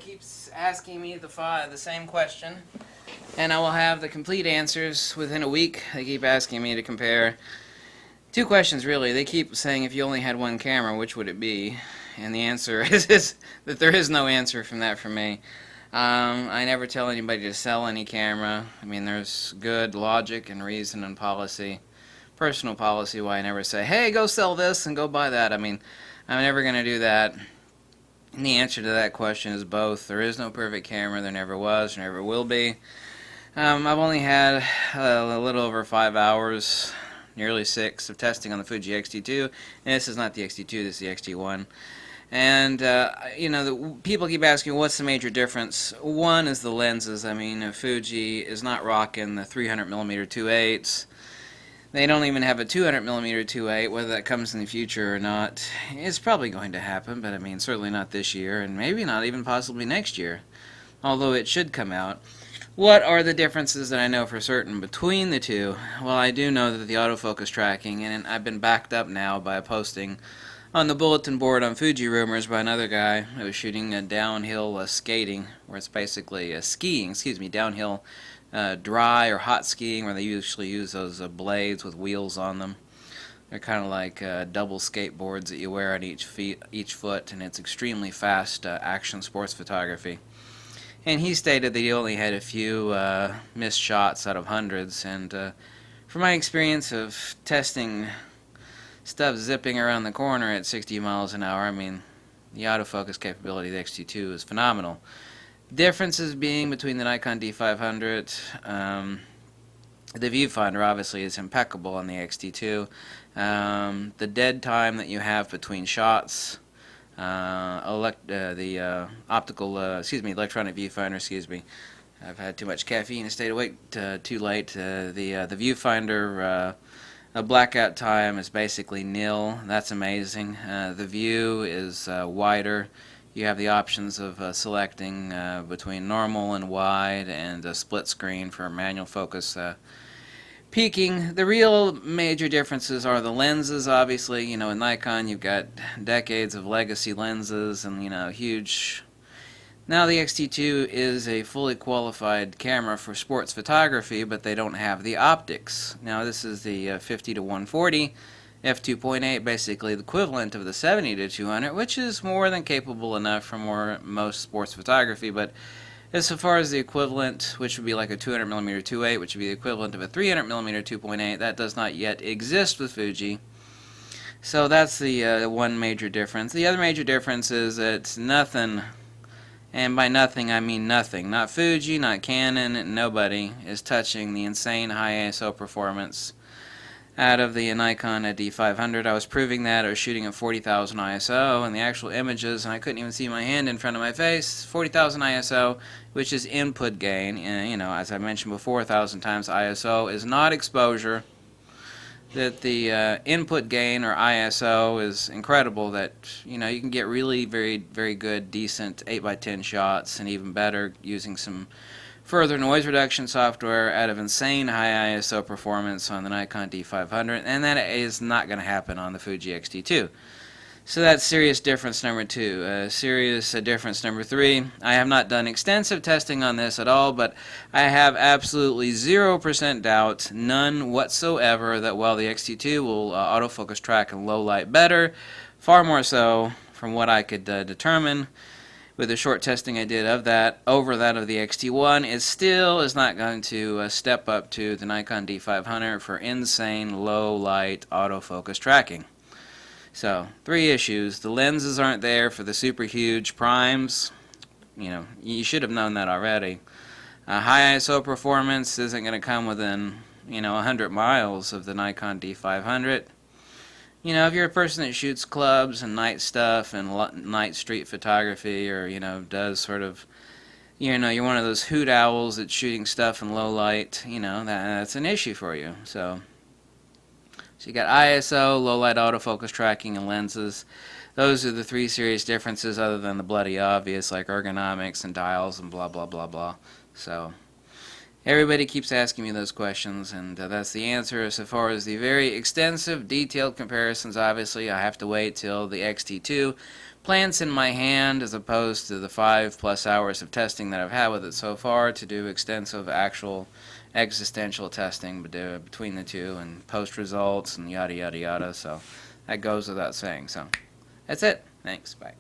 keeps asking me the same question, and I will have the complete answers within a week. They keep asking me to compare two questions, really. They keep saying, if you only had one camera, which would it be? And the answer is that there is no answer from that for me. I never tell anybody to sell any camera. I mean, there's good logic and reason and policy, personal policy, why I never say, hey, go sell this and go buy that. I mean, I'm never going to do that. And the answer to that question is both. There is no perfect camera. There never was, never will be. I've only had a little over 5 hours, nearly 6, of testing on the Fuji X-T2. And this is not the X-T2, this is the X-T1. And, you know, people keep asking, what's the major difference? One is the lenses. I mean, Fuji is not rocking the 300mm 2.8s. They don't even have a 200mm 2.8. Whether that comes in the future or not, it's probably going to happen, but I mean, certainly not this year, and maybe not even possibly next year, although it should come out. What are the differences that I know for certain between the two? Well, I do know that the autofocus tracking, and I've been backed up now by a posting on the bulletin board on Fuji Rumors by another guy who was shooting a downhill skating, where it's basically skiing, downhill dry or hot skiing, where they usually use those blades with wheels on them. They're kind of like double skateboards that you wear on each foot, and it's extremely fast action sports photography. And he stated that he only had a few missed shots out of hundreds, and from my experience of testing stuff zipping around the corner at 60 miles an hour, I mean, the autofocus capability of the X-T2 is phenomenal. Differences being between the Nikon D500, the viewfinder obviously is impeccable on the X-T2. The dead time that you have between shots, electronic viewfinder, I've had too much caffeine and stayed awake too late. The viewfinder blackout time is basically nil. That's amazing. The view is wider. You have the options of selecting between normal and wide, and a split screen for manual focus peaking. The real major differences are the lenses, obviously. You know, in Nikon you've got decades of legacy lenses and, you know, huge. Now the X-T2 is a fully qualified camera for sports photography, but they don't have the optics. Now this is the 50-140 f2.8, basically the equivalent of the 70-200, which is more than capable enough for most sports photography. But as far as the equivalent, which would be like a 200mm 2.8, which would be the equivalent of a 300mm 2.8, that does not yet exist with Fuji. So that's the one major difference. The other major difference is that nothing, and by nothing I mean nothing, not Fuji, not Canon, nobody is touching the insane high ISO performance out of the Nikon D500. I was proving that. I was shooting at 40,000 ISO, and the actual images, and I couldn't even see my hand in front of my face. 40,000 ISO, which is input gain, and, you know, as I mentioned before 1,000 times, ISO is not exposure. That the input gain, or ISO, is incredible. That, you know, you can get really very good, decent 8x10 shots, and even better using some further noise reduction software out of insane high ISO performance on the Nikon D500, and that is not going to happen on the Fuji X-T2. So that's serious difference number 2. Serious difference number 3, I have not done extensive testing on this at all, but I have absolutely 0% doubt, none whatsoever, that while the X-T2 will autofocus track in low light better, far more so from what I could determine with the short testing I did of that over that of the X-T1, it still is not going to step up to the Nikon D500 for insane low light autofocus tracking. So, 3 issues. The lenses aren't there for the super huge primes. You know, you should have known that already. High ISO performance isn't going to come within, you know, 100 miles of the Nikon D500. You know, if you're a person that shoots clubs and night stuff and night street photography, or, you know, does sort of, you know, you're one of those hoot owls that's shooting stuff in low light, you know, that's an issue for you. So you got ISO, low light autofocus tracking, and lenses. Those are the 3 serious differences, other than the bloody obvious, like ergonomics and dials and blah blah blah blah. So Everybody keeps asking me those questions, and that's the answer. So far as the very extensive, detailed comparisons, obviously I have to wait till the X-T2 plants in my hand, as opposed to the 5+ hours of testing that I've had with it so far, to do extensive actual existential testing between the two, and post results and yada yada yada. So that goes without saying. So that's it. Thanks. Bye.